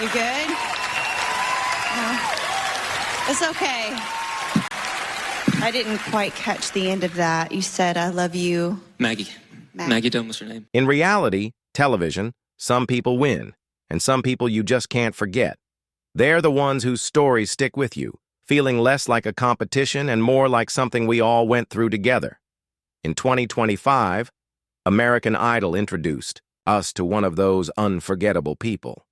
You good? No. It's okay. I didn't quite catch the end of that. You said, I love you. Maggie. Maggie Dunn was her name. In reality, television, some people win, and some people you just can't forget. They're the ones whose stories stick with you, feeling less like a competition and more like something we all went through together. In 2025, American Idol introduced us to one of those unforgettable people.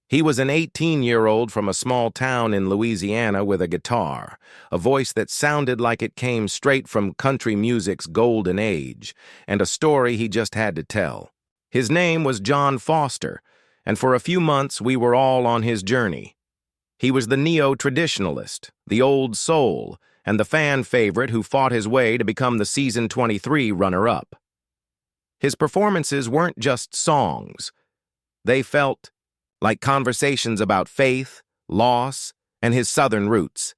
He was an 18-year-old from a small town in Louisiana with a guitar, a voice that sounded like it came straight from country music's golden age, and a story he just had to tell. His name was John Foster, and for a few months we were all on his journey. He was the neo-traditionalist, the old soul, and the fan favorite who fought his way to become the season 23 runner-up. His performances weren't just songs. They felt like conversations about faith, loss, and his Southern roots.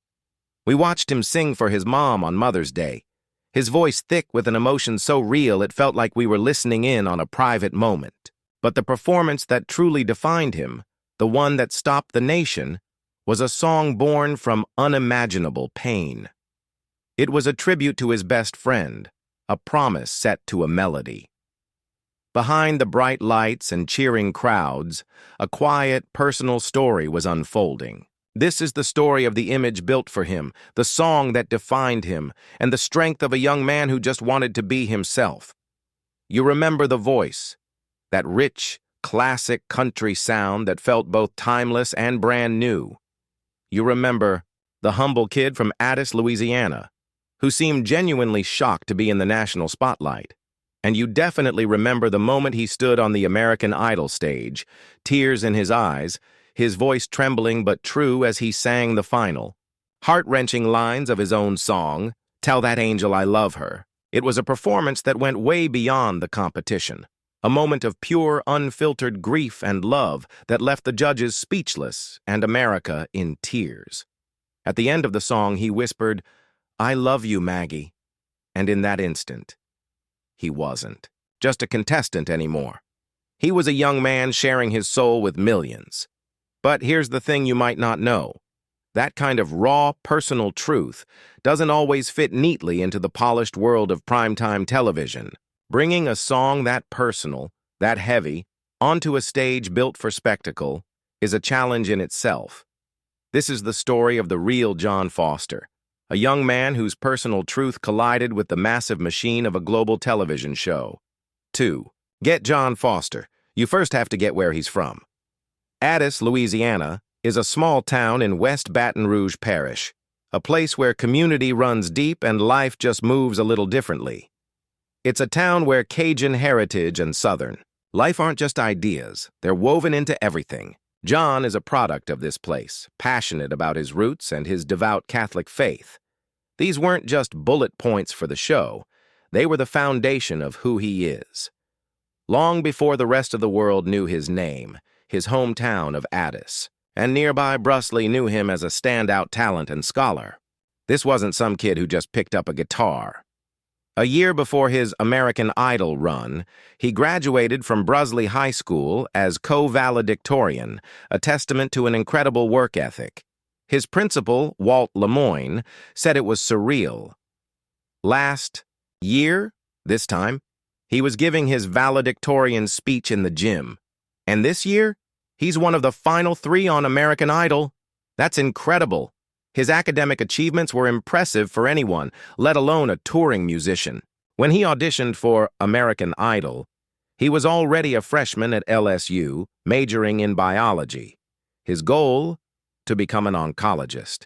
We watched him sing for his mom on Mother's Day, his voice thick with an emotion so real it felt like we were listening in on a private moment. But the performance that truly defined him, the one that stopped the nation, was a song born from unimaginable pain. It was a tribute to his best friend, a promise set to a melody. Behind the bright lights and cheering crowds, a quiet, personal story was unfolding. This is the story of the image built for him, the song that defined him, and the strength of a young man who just wanted to be himself. You remember the voice, that rich, classic country sound that felt both timeless and brand new. You remember the humble kid from Addis, Louisiana, who seemed genuinely shocked to be in the national spotlight. And you definitely remember the moment he stood on the American Idol stage, tears in his eyes, his voice trembling but true as he sang the final, heart-wrenching lines of his own song, Tell That Angel I Love Her. It was a performance that went way beyond the competition, a moment of pure, unfiltered grief and love that left the judges speechless and America in tears. At the end of the song, he whispered, I love you, Maggie. And in that instant, he wasn't just a contestant anymore. He was a young man sharing his soul with millions. But here's the thing you might not know. That kind of raw, personal truth doesn't always fit neatly into the polished world of primetime television. Bringing a song that personal, that heavy, onto a stage built for spectacle is a challenge in itself. This is the story of the real John Foster, a young man whose personal truth collided with the massive machine of a global television show. 2. Get John Foster. You first have to get where he's from. Addis, Louisiana, is a small town in West Baton Rouge Parish, a place where community runs deep and life just moves a little differently. It's a town where Cajun heritage and Southern life aren't just ideas, they're woven into everything. John is a product of this place, passionate about his roots and his devout Catholic faith. These weren't just bullet points for the show, they were the foundation of who he is. Long before the rest of the world knew his name, his hometown of Addis, and nearby Brusley knew him as a standout talent and scholar. This wasn't some kid who just picked up a guitar. A year before his American Idol run, he graduated from Brusley High School as co-valedictorian, a testament to an incredible work ethic. His principal, Walt Lemoyne, said it was surreal. Last year, this time, he was giving his valedictorian speech in the gym. And this year, he's one of the final 3 on American Idol. That's incredible. His academic achievements were impressive for anyone, let alone a touring musician. When he auditioned for American Idol, he was already a freshman at LSU, majoring in biology. His goal? To become an oncologist.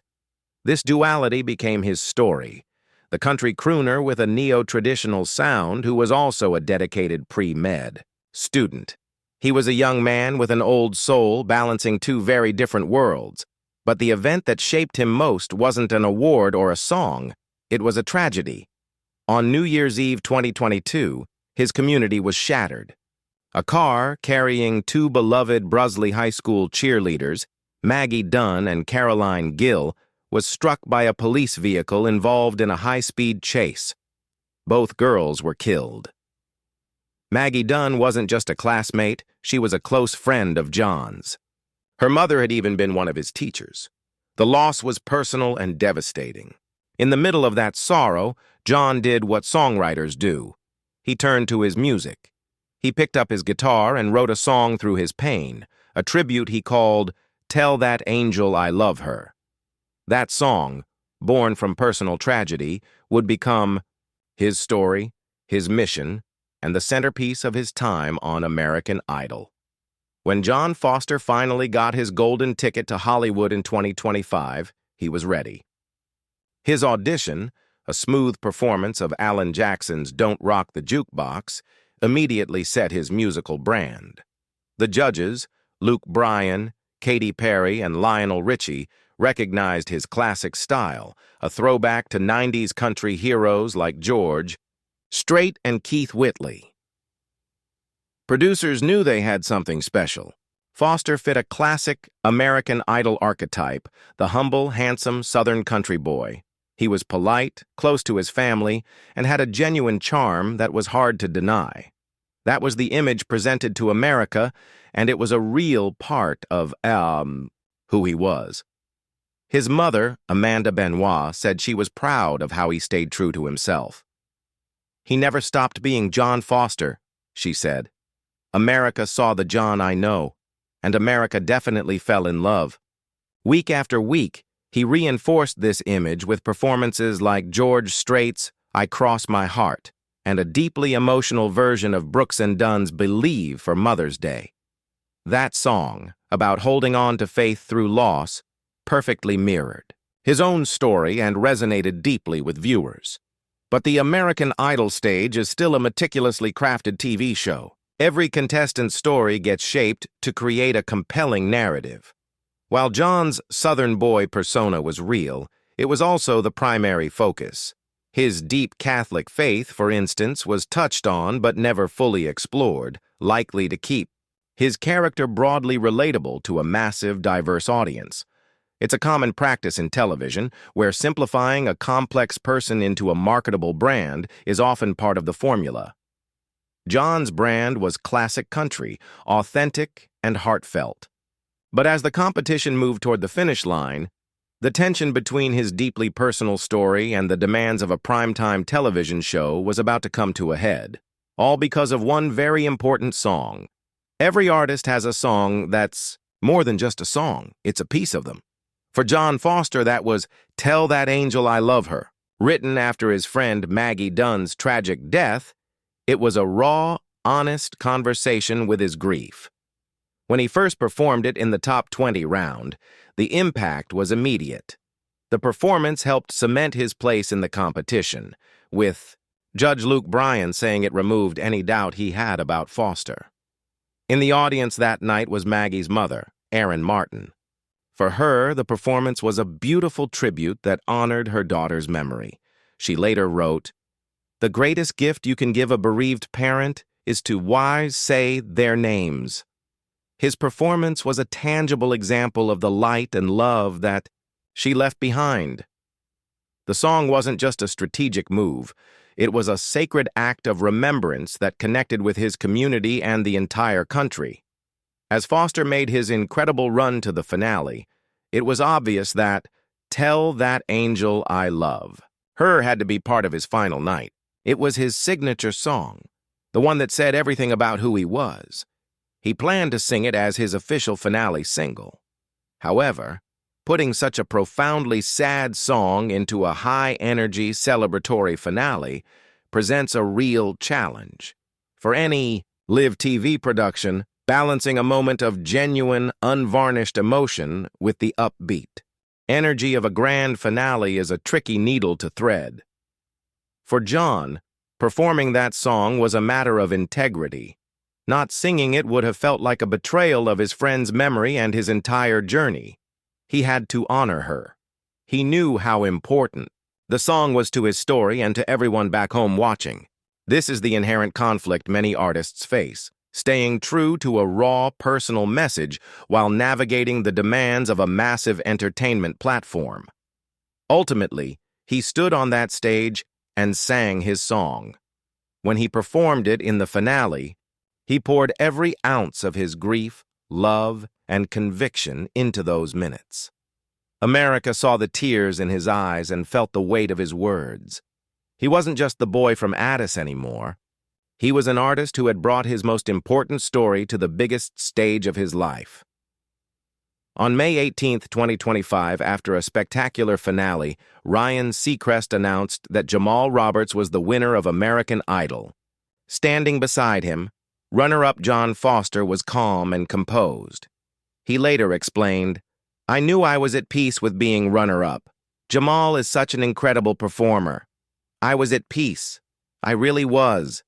This duality became his story. The country crooner with a neo-traditional sound who was also a dedicated pre-med student. He was a young man with an old soul balancing 2 very different worlds. But the event that shaped him most wasn't an award or a song. It was a tragedy. On New Year's Eve 2022, his community was shattered. A car carrying 2 beloved Brusley High School cheerleaders, Maggie Dunn and Caroline Gill, was struck by a police vehicle involved in a high-speed chase. Both girls were killed. Maggie Dunn wasn't just a classmate, she was a close friend of John's. Her mother had even been one of his teachers. The loss was personal and devastating. In the middle of that sorrow, John did what songwriters do. He turned to his music. He picked up his guitar and wrote a song through his pain, a tribute he called "Tell That Angel I Love Her." That song, born from personal tragedy, would become his story, his mission, and the centerpiece of his time on American Idol. When John Foster finally got his golden ticket to Hollywood in 2025, he was ready. His audition, a smooth performance of Alan Jackson's "Don't Rock the Jukebox," immediately set his musical brand. The judges, Luke Bryan, Katy Perry, and Lionel Richie, recognized his classic style, a throwback to 90s country heroes like George Strait and Keith Whitley. Producers knew they had something special. Foster fit a classic American Idol archetype, the humble, handsome Southern country boy. He was polite, close to his family, and had a genuine charm that was hard to deny. That was the image presented to America, and it was a real part of, who he was. His mother, Amanda Benoit, said she was proud of how he stayed true to himself. "He never stopped being John Foster," she said. "America saw the John I know, and America definitely fell in love." Week after week, he reinforced this image with performances like George Strait's "I Cross My Heart" and a deeply emotional version of Brooks and Dunn's "Believe" for Mother's Day. That song, about holding on to faith through loss, perfectly mirrored his own story and resonated deeply with viewers. But the American Idol stage is still a meticulously crafted TV show. Every contestant's story gets shaped to create a compelling narrative. While John's Southern boy persona was real, it was also the primary focus. His deep Catholic faith, for instance, was touched on but never fully explored, likely to keep his character broadly relatable to a massive, diverse audience. It's a common practice in television, where simplifying a complex person into a marketable brand is often part of the formula. John's brand was classic country, authentic and heartfelt. But as the competition moved toward the finish line, the tension between his deeply personal story and the demands of a primetime television show was about to come to a head, all because of one very important song. Every artist has a song that's more than just a song, it's a piece of them. For John Foster, that was "Tell That Angel I Love Her." Written after his friend Maggie Dunn's tragic death, it was a raw, honest conversation with his grief. When he first performed it in the top 20 round, the impact was immediate. The performance helped cement his place in the competition, with Judge Luke Bryan saying it removed any doubt he had about Foster. In the audience that night was Maggie's mother, Erin Martin. For her, the performance was a beautiful tribute that honored her daughter's memory. She later wrote, "The greatest gift you can give a bereaved parent is to wise say their names." His performance was a tangible example of the light and love that she left behind. The song wasn't just a strategic move. It was a sacred act of remembrance that connected with his community and the entire country. As Foster made his incredible run to the finale, it was obvious that "Tell That Angel I Love Her" had to be part of his final night. It was his signature song, the one that said everything about who he was. He planned to sing it as his official finale single. However, putting such a profoundly sad song into a high-energy celebratory finale presents a real challenge. For any live TV production, balancing a moment of genuine, unvarnished emotion with the upbeat energy of a grand finale is a tricky needle to thread. For John, performing that song was a matter of integrity. Not singing it would have felt like a betrayal of his friend's memory and his entire journey. He had to honor her. He knew how important the song was to his story and to everyone back home watching. This is the inherent conflict many artists face, staying true to a raw, personal message while navigating the demands of a massive entertainment platform. Ultimately, he stood on that stage and sang his song. When he performed it in the finale, he poured every ounce of his grief, love, and conviction into those minutes. America saw the tears in his eyes and felt the weight of his words. He wasn't just the boy from Addis anymore. He was an artist who had brought his most important story to the biggest stage of his life. On May 18, 2025, after a spectacular finale, Ryan Seacrest announced that Jamal Roberts was the winner of American Idol. Standing beside him, runner-up John Foster was calm and composed. He later explained, "I knew I was at peace with being runner-up. Jamal is such an incredible performer. I was at peace. I really was.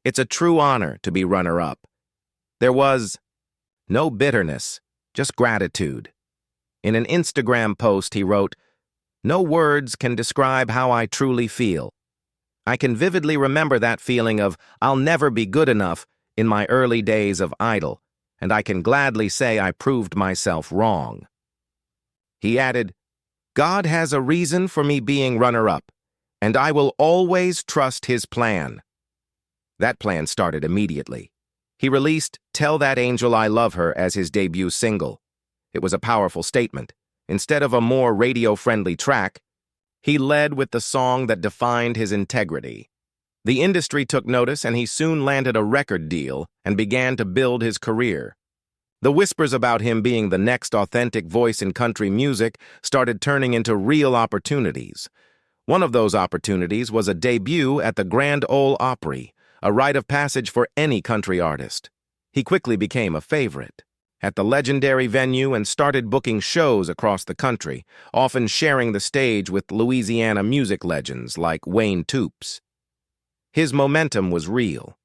It's a true honor to be runner-up." There was no bitterness, just gratitude. In an Instagram post, he wrote, "No words can describe how I truly feel. I can vividly remember that feeling of I'll never be good enough in my early days of Idol, and I can gladly say I proved myself wrong." He added, "God has a reason for me being runner-up, and I will always trust his plan." That plan started immediately. He released "Tell That Angel I Love Her" as his debut single. It was a powerful statement. Instead of a more radio-friendly track, he led with the song that defined his integrity. The industry took notice, and he soon landed a record deal and began to build his career. The whispers about him being the next authentic voice in country music started turning into real opportunities. One of those opportunities was a debut at the Grand Ole Opry, a rite of passage for any country artist. He quickly became a favorite at the legendary venue and started booking shows across the country, often sharing the stage with Louisiana music legends like Wayne Toups. His momentum was real.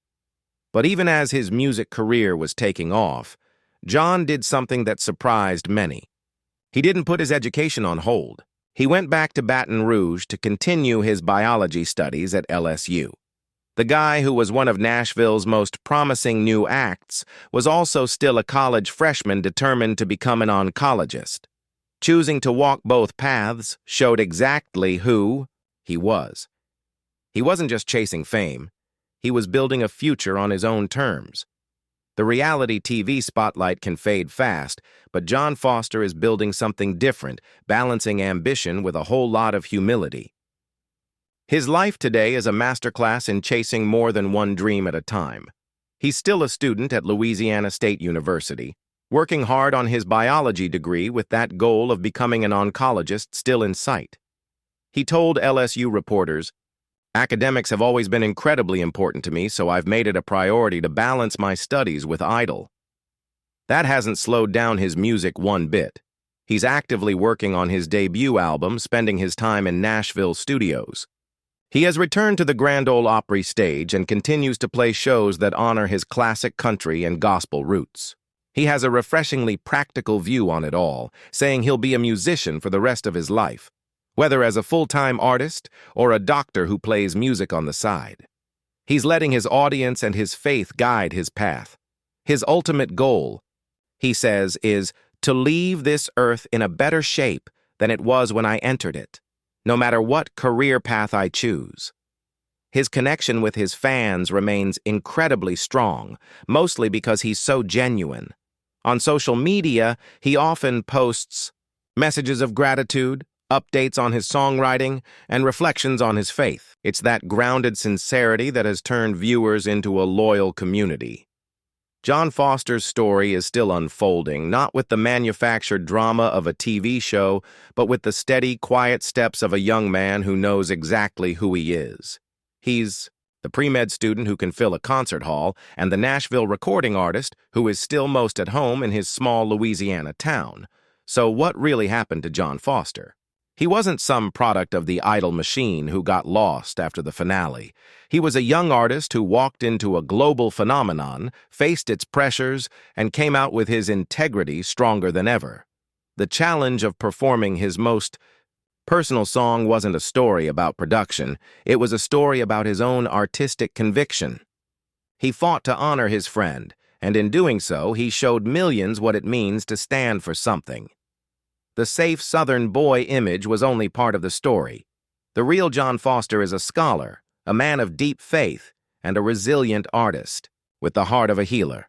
But even as his music career was taking off, John did something that surprised many. He didn't put his education on hold. He went back to Baton Rouge to continue his biology studies at LSU. The guy who was one of Nashville's most promising new acts was also still a college freshman determined to become an oncologist. Choosing to walk both paths showed exactly who he was. He wasn't just chasing fame. He was building a future on his own terms. The reality TV spotlight can fade fast, but John Foster is building something different, balancing ambition with a whole lot of humility. His life today is a masterclass in chasing more than one dream at a time. He's still a student at Louisiana State University, working hard on his biology degree with that goal of becoming an oncologist still in sight. He told LSU reporters, "Academics have always been incredibly important to me, so I've made it a priority to balance my studies with Idol." That hasn't slowed down his music one bit. He's actively working on his debut album, spending his time in Nashville studios. He has returned to the Grand Ole Opry stage and continues to play shows that honor his classic country and gospel roots. He has a refreshingly practical view on it all, saying he'll be a musician for the rest of his life, whether as a full-time artist or a doctor who plays music on the side. He's letting his audience and his faith guide his path. His ultimate goal, he says, is to leave this earth in a better shape than it was when I entered it, no matter what career path I choose. His connection with his fans remains incredibly strong, mostly because he's so genuine. On social media, he often posts messages of gratitude, updates on his songwriting, and reflections on his faith. It's that grounded sincerity that has turned viewers into a loyal community. John Foster's story is still unfolding, not with the manufactured drama of a TV show, but with the steady, quiet steps of a young man who knows exactly who he is. He's the pre-med student who can fill a concert hall, and the Nashville recording artist who is still most at home in his small Louisiana town. So what really happened to John Foster? He wasn't some product of the Idol machine who got lost after the finale. He was a young artist who walked into a global phenomenon, faced its pressures, and came out with his integrity stronger than ever. The challenge of performing his most personal song wasn't a story about production. It was a story about his own artistic conviction. He fought to honor his friend, and in doing so, he showed millions what it means to stand for something. The safe Southern boy image was only part of the story. The real John Foster is a scholar, a man of deep faith, and a resilient artist, with the heart of a healer.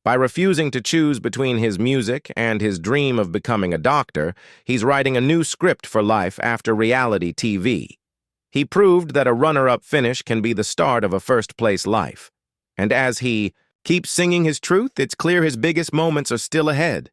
By refusing to choose between his music and his dream of becoming a doctor, he's writing a new script for life after reality TV. He proved that a runner-up finish can be the start of a first-place life. And as he keeps singing his truth, it's clear his biggest moments are still ahead.